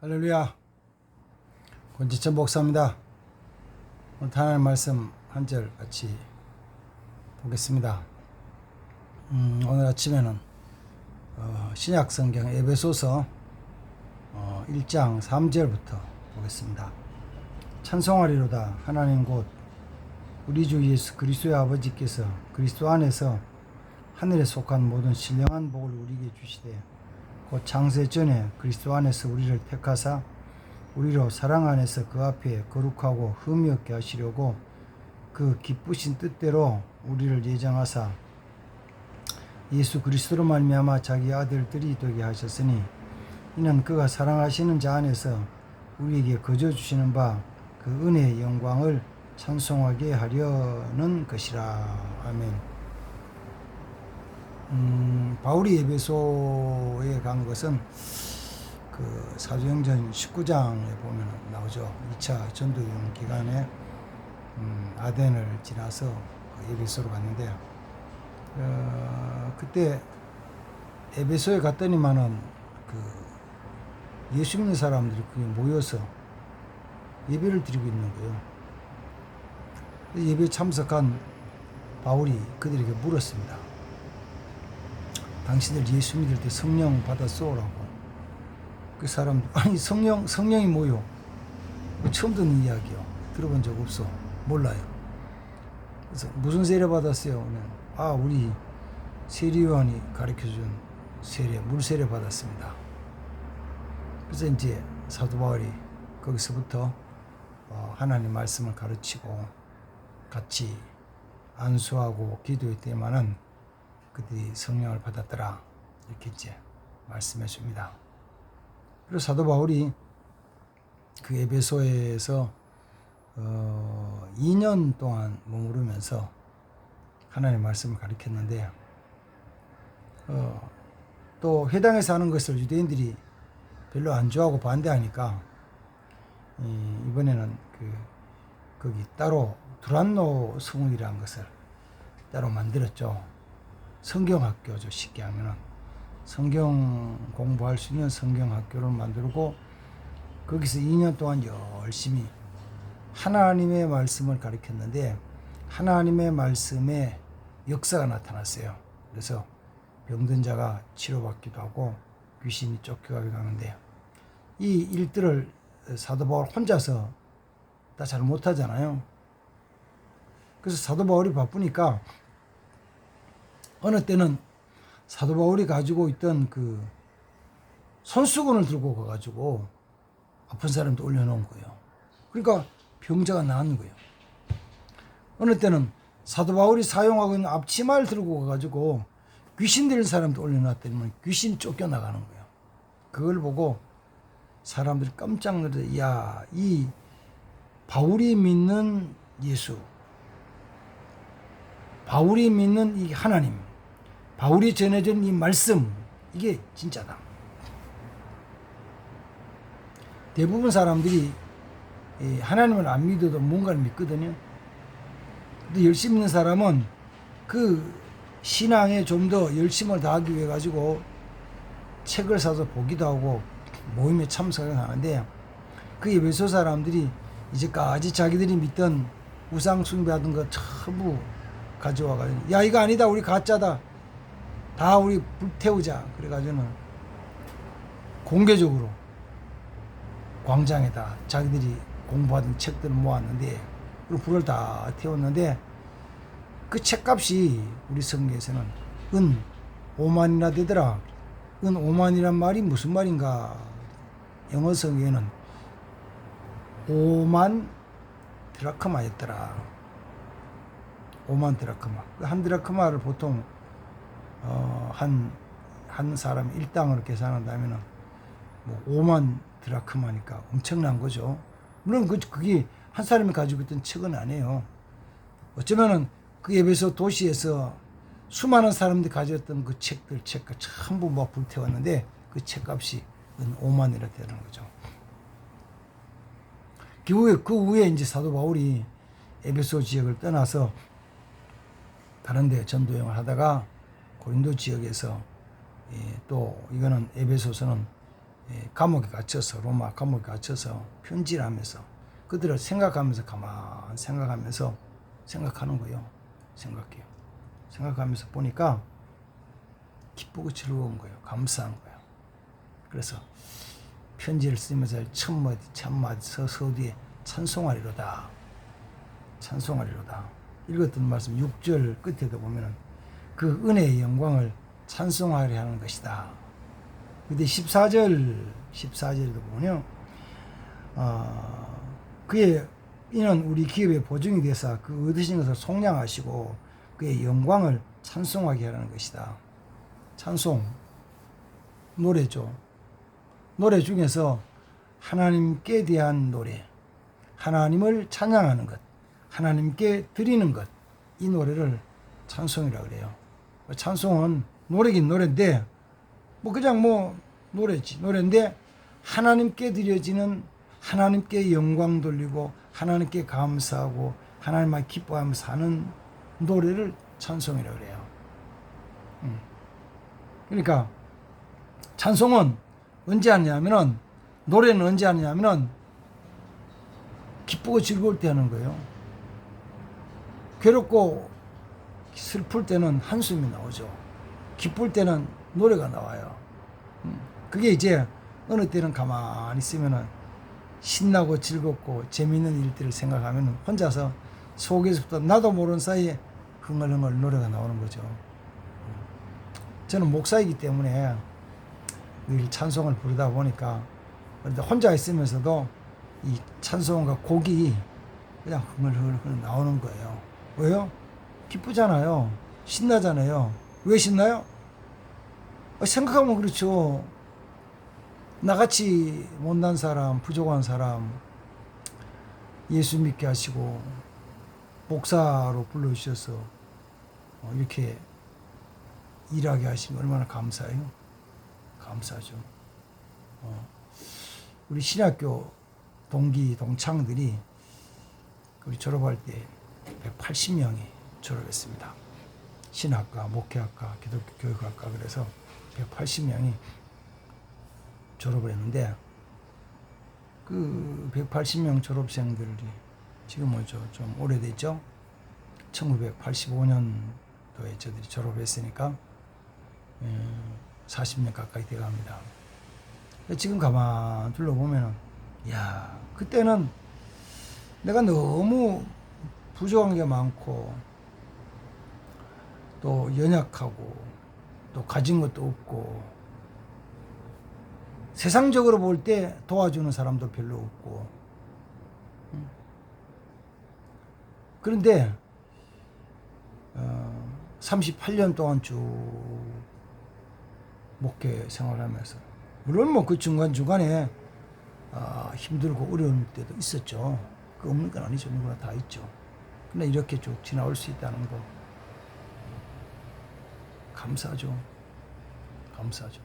할렐루야. 권지천 목사입니다. 오늘 하나님 말씀 한 절 같이 보겠습니다. 오늘 아침에는 신약 성경 에베소서 1장 3절부터 보겠습니다. 찬송하리로다. 하나님 곧 우리 주 예수 그리스도의 아버지께서 그리스도 안에서 하늘에 속한 모든 신령한 복을 우리에게 주시되 곧 창세 전에 그리스도 안에서 우리를 택하사 우리로 사랑 안에서 그 앞에 거룩하고 흠이 없게 하시려고 그 기쁘신 뜻대로 우리를 예정하사 예수 그리스도로 말미암아 자기 아들들이 되게 하셨으니 이는 그가 사랑하시는 자 안에서 우리에게 거저 주시는 바 그 은혜의 영광을 찬송하게 하려는 것이라. 아멘. 바울이 에베소에 간 것은 그 사도행전 19장에 보면 나오죠. 2차 전도여행 기간에 아덴을 지나서 에베소로 갔는데 그때 에베소에 갔더니만은 그 예수 믿는 사람들이 거기 모여서 예배를 드리고 있는 거예요. 예배에 참석한 바울이 그들에게 물었습니다. 당신들 예수 믿을 때 성령 받았소라고. 그 사람 아니 성령이 뭐요? 처음 듣는 이야기요. 들어본 적 없어. 몰라요. 그래서 무슨 세례 받았어요? 우리 세리요한이 가르쳐준 세례, 물세례 받았습니다. 그래서 이제 사도 바울이 거기서부터 하나님 말씀을 가르치고 같이 안수하고 기도했더니만은 그들이 성령을 받았더라. 이렇게 이제 말씀해 줍니다. 그리고 사도 바울이 그 에베소에서 2년 동안 머무르면서 하나님의 말씀을 가르쳤는데 또 회당에서 하는 것을 유대인들이 별로 안 좋아하고 반대하니까 이번에는 거기 따로 두란노 성운이라는 것을 따로 만들었죠. 성경학교죠. 쉽게 하면은 성경 공부할 수 있는 성경학교를 만들고 거기서 2년 동안 열심히 하나님의 말씀을 가르쳤는데 하나님의 말씀에 역사가 나타났어요. 그래서 병든 자가 치료받기도 하고 귀신이 쫓겨가기도 하는데 이 일들을 사도 바울 혼자서 다 잘 못하잖아요. 그래서 사도 바울이 바쁘니까 어느 때는 사도 바울이 가지고 있던 그 손수건을 들고 가가지고 아픈 사람도 올려놓은 거예요. 그러니까 병자가 나은 거예요. 어느 때는 사도 바울이 사용하고 있는 앞치마를 들고 가가지고 귀신 들린 사람도 올려놨더니 귀신이 쫓겨나가는 거예요. 그걸 보고 사람들이 깜짝 놀라서 야, 이 바울이 믿는 예수, 바울이 믿는 이 하나님, 바울이 전해준 이 말씀, 이게 진짜다. 대부분 사람들이 하나님을 안 믿어도 뭔가를 믿거든요. 근데 열심히 있는 사람은 그 신앙에 좀 더 열심을 다하기 위해 가지고 책을 사서 보기도 하고 모임에 참석을 하는데 그 에베소 사람들이 이제까지 자기들이 믿던 우상 숭배하던 거 전부 가져와가지고 야, 이거 아니다, 우리 가짜다, 다 우리 불태우자. 그래가지고는 공개적으로 광장에다 자기들이 공부하던 책들을 모았는데 그리고 불을 다 태웠는데 그 책값이 우리 성경에서는 은 5만이나 되더라. 은 5만이란 말이 무슨 말인가? 영어 성경에는 5만 드라크마였더라. 5만 드라크마. 한 드라크마를 보통 한 사람 일당으로 계산한다면은 뭐 5만 드라크마니까 엄청난 거죠. 물론 그게 한 사람이 가지고 있던 책은 아니에요. 어쩌면은 그 에베소 도시에서 수많은 사람들이 가졌던 그 책과 전부 막 불태웠는데 그 책값이 5만이라 되는 거죠. 그 후에 이제 사도 바울이 에베소 지역을 떠나서 다른 데 전도여행을 하다가 고린도 지역에서 또 이거는 에베소서는 감옥에 갇혀서 로마 감옥에 갇혀서 편지를 하면서 그들을 생각하면서 가만 생각하면서 생각하는 거예요. 생각하면서 보니까 기쁘고 즐거운 거예요. 감사한 거예요. 그래서 편지를 쓰면서 첫마디 참마디 서두에 찬송하리로다. 읽었던 말씀 6절 끝에도 보면은 그 은혜의 영광을 찬송하려 하는 것이다. 근데 14절에도 보면요. 그의 이는 우리 기업의 보증이 되사 그 얻으신 것을 속량하시고 그의 영광을 찬송하게 하라는 것이다. 찬송, 노래죠. 노래 중에서 하나님께 대한 노래, 하나님을 찬양하는 것, 하나님께 드리는 것, 이 노래를 찬송이라고 그래요. 찬송은 노래긴 노래인데 그냥 노래인데 하나님께 드려지는, 하나님께 영광 돌리고 하나님께 감사하고 하나님만 기뻐하면서 하는 노래를 찬송이라고 그래요. 그러니까 찬송은 언제 하냐면은, 노래는 언제 하냐면은 기쁘고 즐거울 때 하는 거예요. 괴롭고 슬플 때는 한숨이 나오죠. 기쁠 때는 노래가 나와요. 그게 이제 어느 때는 가만히 있으면은 신나고 즐겁고 재미있는 일들을 생각하면 혼자서 속에서부터 나도 모르는 사이에 흥얼흥얼 노래가 나오는 거죠. 저는 목사이기 때문에 늘 찬송을 부르다 보니까 혼자 있으면서도 이 찬송과 곡이 그냥 흥얼흥얼 나오는 거예요. 왜요? 기쁘잖아요. 신나잖아요. 왜 신나요? 생각하면 그렇죠. 나같이 못난 사람, 부족한 사람 예수 믿게 하시고 목사로 불러주셔서 이렇게 일하게 하시면 얼마나 감사해요. 감사하죠. 우리 신학교 동기 동창들이 우리 졸업할 때 180명이 졸업했습니다. 신학과, 목회학과, 기독교 교육학과 그래서 180명이 졸업을 했는데 그 180명 졸업생들이 지금 좀 오래됐죠. 1985년도에 저들이 졸업했으니까 40년 가까이 돼갑니다. 지금 가만 둘러보면은 야, 그때는 내가 너무 부족한 게 많고 또 연약하고 또 가진 것도 없고 세상적으로 볼 때 도와주는 사람도 별로 없고 그런데 38년 동안 쭉 목회 생활하면서 물론 그 중간중간에 힘들고 어려운 때도 있었죠. 그 없는 건 아니죠. 누구나 다 있죠. 근데 이렇게 쭉 지나올 수 있다는 거 감사하죠. 감사하죠.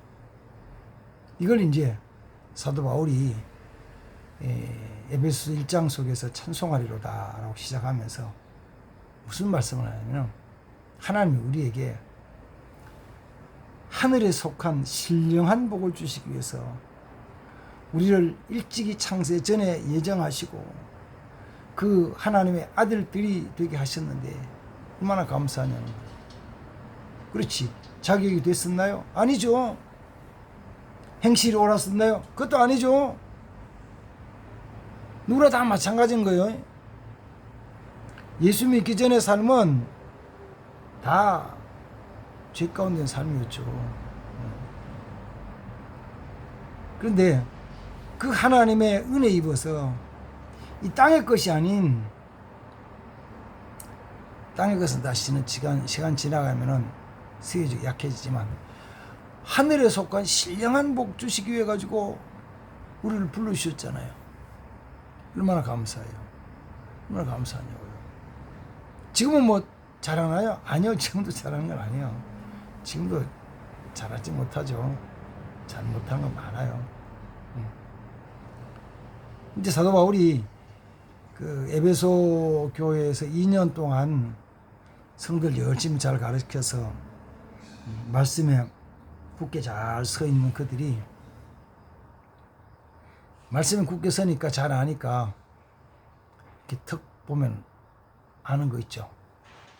이걸 이제 사도 바울이 에베소 1장 속에서 찬송하리로다 라고 시작하면서 무슨 말씀을 하냐면 하나님이 우리에게 하늘에 속한 신령한 복을 주시기 위해서 우리를 일찍이 창세 전에 예정하시고 그 하나님의 아들들이 되게 하셨는데 얼마나 감사하냐는 거예요. 그렇지. 자격이 됐었나요? 아니죠. 행실이 옳았었나요? 그것도 아니죠. 누구나 다 마찬가지인 거예요. 예수 믿기 전의 삶은 다 죄 가운데 삶이었죠. 그런데 그 하나님의 은혜 입어서 이 땅의 것이 아닌, 땅의 것은 다시는 시간 지나가면은 세계적 약해지지만 하늘에 속한 신령한 복 주시기 위해 가지고 우리를 불러주셨잖아요. 얼마나 감사해요. 얼마나 감사하냐고요. 지금은 잘하나요? 아니요. 지금도 잘하는 건 아니에요. 지금도 잘하지 못하죠. 잘 못한 건 많아요. 이제 사도 바울이 그 에베소 교회에서 2년 동안 성도를 열심히 잘 가르쳐서 말씀에 굳게 잘 서 있는 그들이 말씀이 굳게 서니까 잘 아니까 이렇게 턱 보면 아는 거 있죠.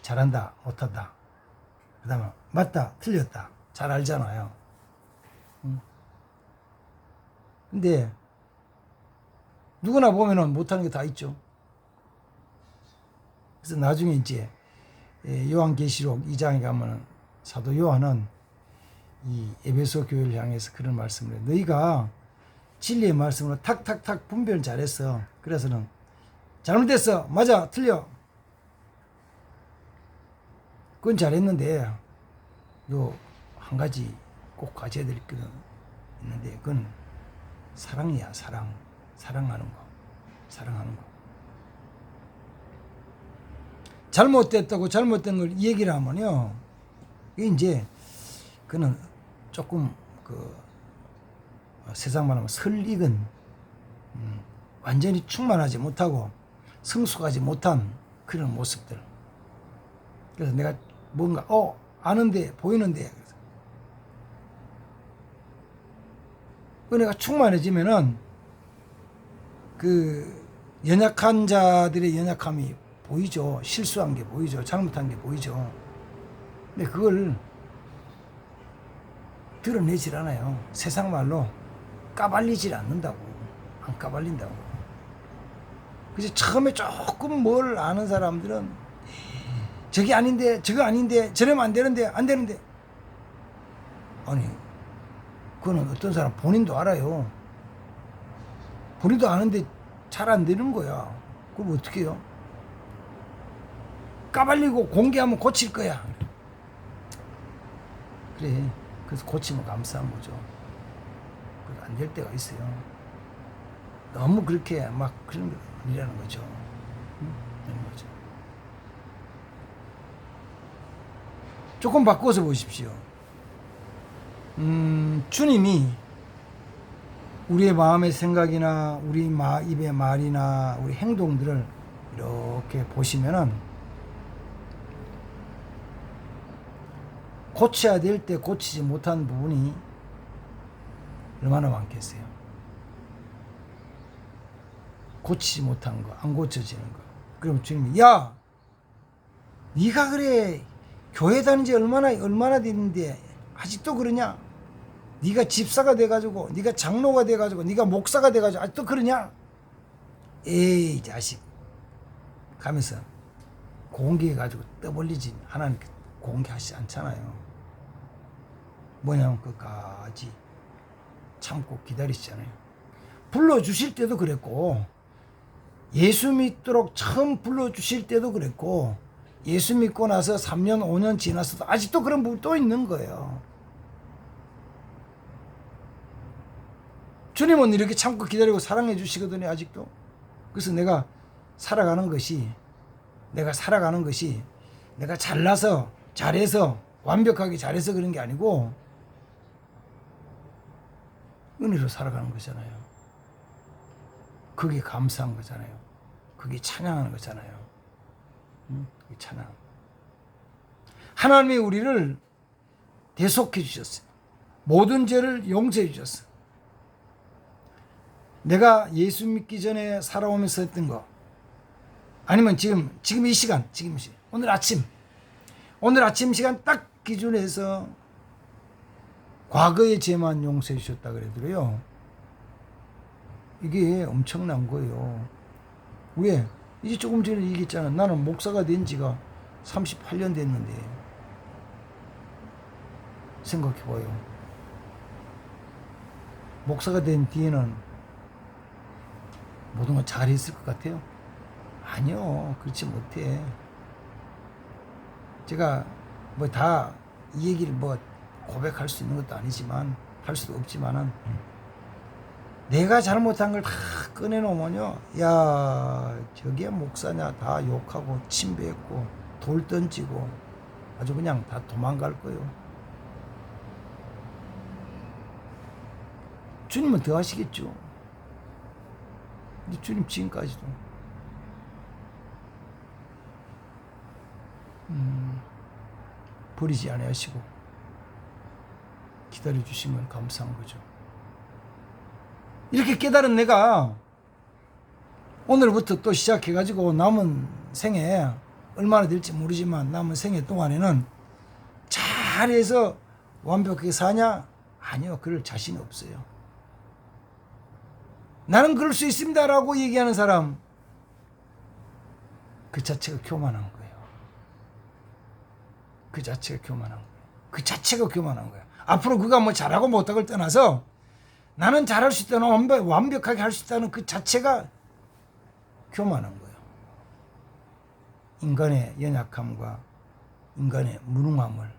잘한다, 못한다. 그 다음에 맞다, 틀렸다. 잘 알잖아요. 근데 누구나 보면은 못하는 게 다 있죠. 그래서 나중에 이제 요한계시록 2장에 가면은 사도 요한은 이 에베소 교회를 향해서 그런 말씀을 해요. 너희가 진리의 말씀으로 탁탁탁 분별 잘했어. 그래서는 잘못됐어. 맞아. 틀려. 그건 잘했는데 요 한 가지 꼭 가져야 될 게 있는데 그건 사랑이야. 사랑하는 거. 사랑하는 거. 잘못됐다고 잘못된 걸 얘기를 하면요. 이게 이제 그는 조금 그 세상 말하면 설익은 완전히 충만하지 못하고 성숙하지 못한 그런 모습들. 그래서 내가 뭔가 아는데 보이는데 내가 충만해지면은 그 연약한 자들의 연약함이 보이죠. 실수한 게 보이죠. 잘못한 게 보이죠. 근데 그걸 드러내질 않아요. 세상 말로 까발리질 않는다고. 안 까발린다고. 그래서 처음에 조금 뭘 아는 사람들은 저게 아닌데, 저거 아닌데, 저러면 안 되는데, 안 되는데. 아니, 그거는 어떤 사람 본인도 알아요. 본인도 아는데 잘 안 되는 거야. 그럼 어떻게 해요? 까발리고 공개하면 고칠 거야. 그래. 그래서 고치면 감사한 거죠. 안 될 때가 있어요. 너무 그렇게 막 그런 게 아니라는 거죠. 그런 거죠. 조금 바꿔서 보십시오. 주님이 우리의 마음의 생각이나 우리 입의 말이나 우리 행동들을 이렇게 보시면은 고쳐야 될 때 고치지 못한 부분이 얼마나 많겠어요. 고치지 못한 거, 안 고쳐지는 거. 그럼 주님이 야, 네가 그래 교회 다닌 지 얼마나 됐는데 아직도 그러냐? 네가 집사가 돼가지고, 네가 장로가 돼가지고, 네가 목사가 돼가지고 아직도 그러냐? 에이 자식 가면서 공개해가지고 떠벌리지 하나님 공개하시지 않잖아요. 뭐냐면 끝까지 참고 기다리시잖아요. 불러주실 때도 그랬고, 예수 믿도록 처음 불러주실 때도 그랬고, 예수 믿고 나서 3년 5년 지났어도 아직도 그런 부분이 또 있는 거예요. 주님은 이렇게 참고 기다리고 사랑해 주시거든요. 아직도. 그래서 내가 살아가는 것이 내가 잘나서 잘해서 완벽하게 잘해서 그런 게 아니고 은혜로 살아가는 거잖아요. 그게 감사한 거잖아요. 그게 찬양하는 거잖아요. 그게 찬양. 하나님이 우리를 대속해 주셨어요. 모든 죄를 용서해 주셨어요. 내가 예수 믿기 전에 살아오면서 했던 거, 아니면 지금 이 시간, 오늘 아침 시간 딱 기준해서 과거의 죄만 용서해 주셨다 그래도요, 이게 엄청난 거예요. 왜? 이제 조금 전에 얘기했잖아. 나는 목사가 된 지가 38년 됐는데 생각해봐요. 목사가 된 뒤에는 모든 걸 잘했을 것 같아요? 아니요. 그렇지 못해. 제가 뭐 다 이 얘기를 뭐 고백할 수 있는 것도 아니지만, 할 수도 없지만은, 내가 잘못한 걸 다 꺼내놓으면요, 야, 저게 목사냐, 다 욕하고 침뱉고 돌 던지고 아주 그냥 다 도망갈 거예요. 주님은 더 하시겠죠. 근데 주님 지금까지도 버리지 아니하시고 기다려 주신 건 감사한 거죠. 이렇게 깨달은 내가 오늘부터 또 시작해가지고 남은 생에 얼마나 될지 모르지만 남은 생애 동안에는 잘해서 완벽하게 사냐? 아니요. 그럴 자신이 없어요. 나는 그럴 수 있습니다 라고 얘기하는 사람, 그 자체가 교만한 거예요. 그 자체가 교만한 거예요. 그 자체가 교만한 거예요. 앞으로 그가 뭐 잘하고 못하고를 떠나서 나는 잘할 수 있다는, 완벽하게 할 수 있다는 그 자체가 교만한 거예요. 인간의 연약함과 인간의 무능함을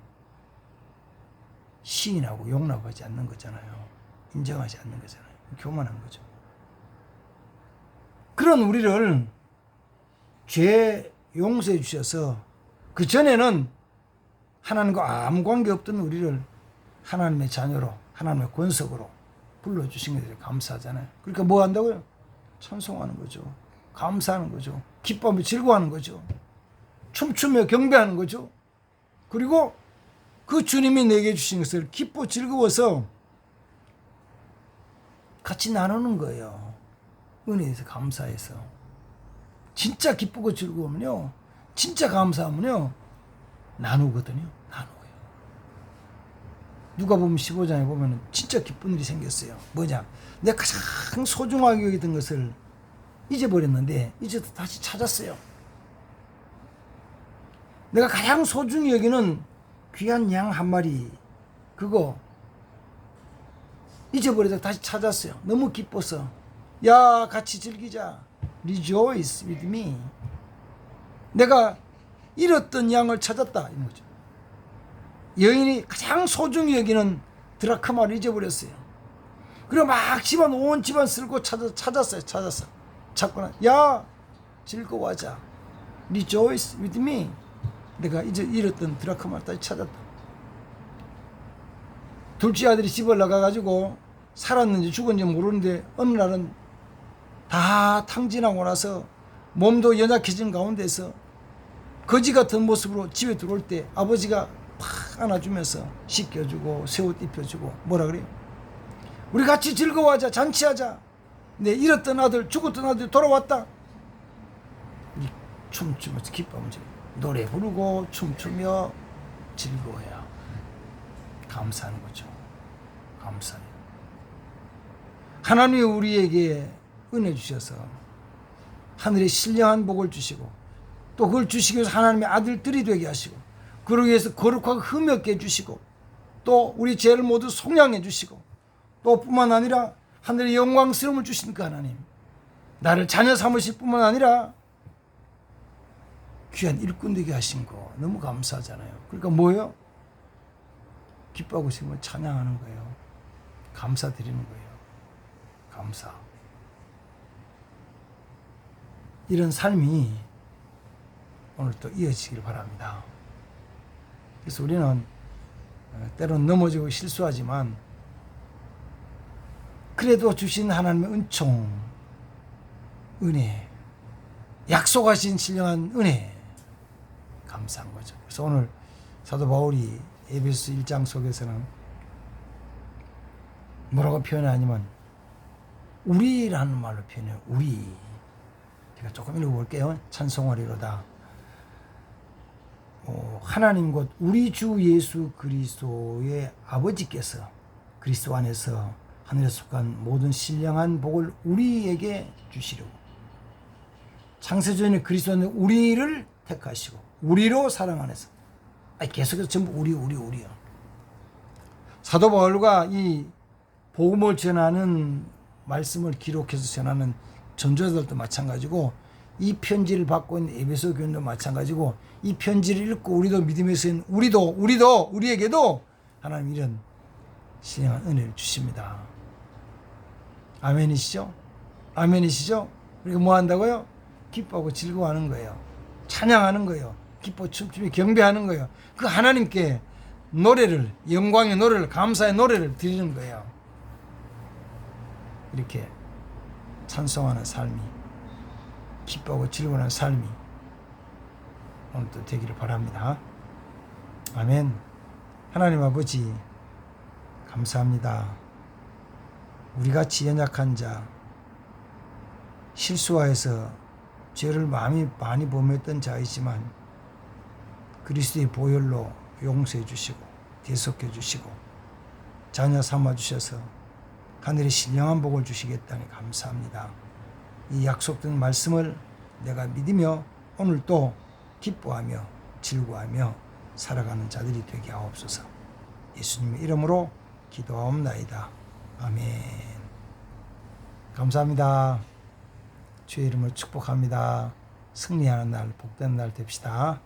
시인하고 용납하지 않는 거잖아요. 인정하지 않는 거잖아요. 교만한 거죠. 그런 우리를 죄 용서해 주셔서 그 전에는 하나님과 아무 관계 없던 우리를 하나님의 자녀로, 하나님의 권속으로 불러주신 것에 감사하잖아요. 그러니까 뭐 한다고요? 찬송하는 거죠. 감사하는 거죠. 기뻐하며 즐거워하는 거죠. 춤추며 경배하는 거죠. 그리고 그 주님이 내게 주신 것을 기뻐 즐거워서 같이 나누는 거예요. 은혜에서 감사해서. 진짜 기쁘고 즐거우면요, 진짜 감사하면요, 나누거든요. 나누어요. 누가복음 15장에 보면 진짜 기쁜 일이 생겼어요. 뭐냐? 내가 가장 소중하게 여기던 것을 잊어버렸는데 이제 다시 찾았어요. 내가 가장 소중히 여기는 귀한 양 한 마리, 그거 잊어버리다가 다시 찾았어요. 너무 기뻐서. 야, 같이 즐기자. Rejoice with me. 내가 잃었던 양을 찾았다, 이런 거죠. 여인이 가장 소중히 여기는 드라크마를 잊어버렸어요. 그리고 막 집안, 온 집안 쓸고 찾았어요. 찾고 야, 즐거워하자. Rejoice with me. 내가 이제 잃었던 드라크마를 다시 찾았다. 둘째 아들이 집을 나가가지고 살았는지 죽었는지 모르는데 어느 날은 다 탕진하고 나서 몸도 연약해진 가운데서 거지 같은 모습으로 집에 들어올 때 아버지가 팍 안아주면서 씻겨주고 새 옷 입혀주고 뭐라 그래요? 우리 같이 즐거워하자, 잔치하자. 내 잃었던 아들, 죽었던 아들이 돌아왔다. 춤추면서 기뻐하면서 노래 부르고 춤추며 즐거워요. 감사하는 거죠. 감사해요. 하나님이 우리에게 은혜 주셔서 하늘의 신령한 복을 주시고 또 그걸 주시기 위해서 하나님의 아들들이 되게 하시고 그러기 위해서 거룩하고 흠없게 해주시고 또 우리 죄를 모두 속량해 주시고 또 뿐만 아니라 하늘의 영광스러움을 주신 그 하나님, 나를 자녀 삼으실 뿐만 아니라 귀한 일꾼 되게 하신 거 너무 감사하잖아요. 그러니까 뭐예요? 기뻐하고 싶으면 찬양하는 거예요. 감사드리는 거예요. 감사. 이런 삶이 오늘 또 이어지길 바랍니다. 그래서 우리는 때로는 넘어지고 실수하지만 그래도 주신 하나님의 은총, 은혜, 약속하신 신령한 은혜, 감사한 거죠. 그래서 오늘 사도 바울이 에베소 1장 속에서는 뭐라고 표현하냐면 우리라는 말로 표현해요. 우리. 제가 조금 읽어볼게요. 찬송하리로다. 하나님 곧 우리 주 예수 그리스도의 아버지께서 그리스도 안에서 하늘에 속한 모든 신령한 복을 우리에게 주시려고 창세전에 그리스도 안에 우리를 택하시고 우리로 사랑 안에서 계속해서 전부 우리요. 사도 바울과 이 복음을 전하는 말씀을 기록해서 전하는 전도자들도 마찬가지고 이 편지를 받고 있는 에베소 교인도 마찬가지고 이 편지를 읽고 우리도 믿음에서 우리에게도 하나님 이런 신령한 은혜를 주십니다. 아멘이시죠? 아멘이시죠? 그러니까 뭐 한다고요? 기뻐하고 즐거워하는 거예요. 찬양하는 거예요. 기뻐 춤추며 경배하는 거예요. 그 하나님께 노래를, 영광의 노래를, 감사의 노래를 드리는 거예요. 이렇게 찬송하는 삶이, 기뻐하고 즐거워하는 삶이 오늘도 되기를 바랍니다. 아멘. 하나님 아버지 감사합니다. 우리같이 연약한 자, 실수하여서 죄를 많이 범했던 자이지만 그리스도의 보혈로 용서해 주시고 대속해 주시고 자녀 삼아 주셔서 하늘의 신령한 복을 주시겠다니 감사합니다. 이 약속된 말씀을 내가 믿으며 오늘 또 기뻐하며 즐거워하며 살아가는 자들이 되게 하옵소서. 예수님의 이름으로 기도하옵나이다. 아멘. 감사합니다. 주의 이름으로 축복합니다. 승리하는 날, 복된 날 됩시다.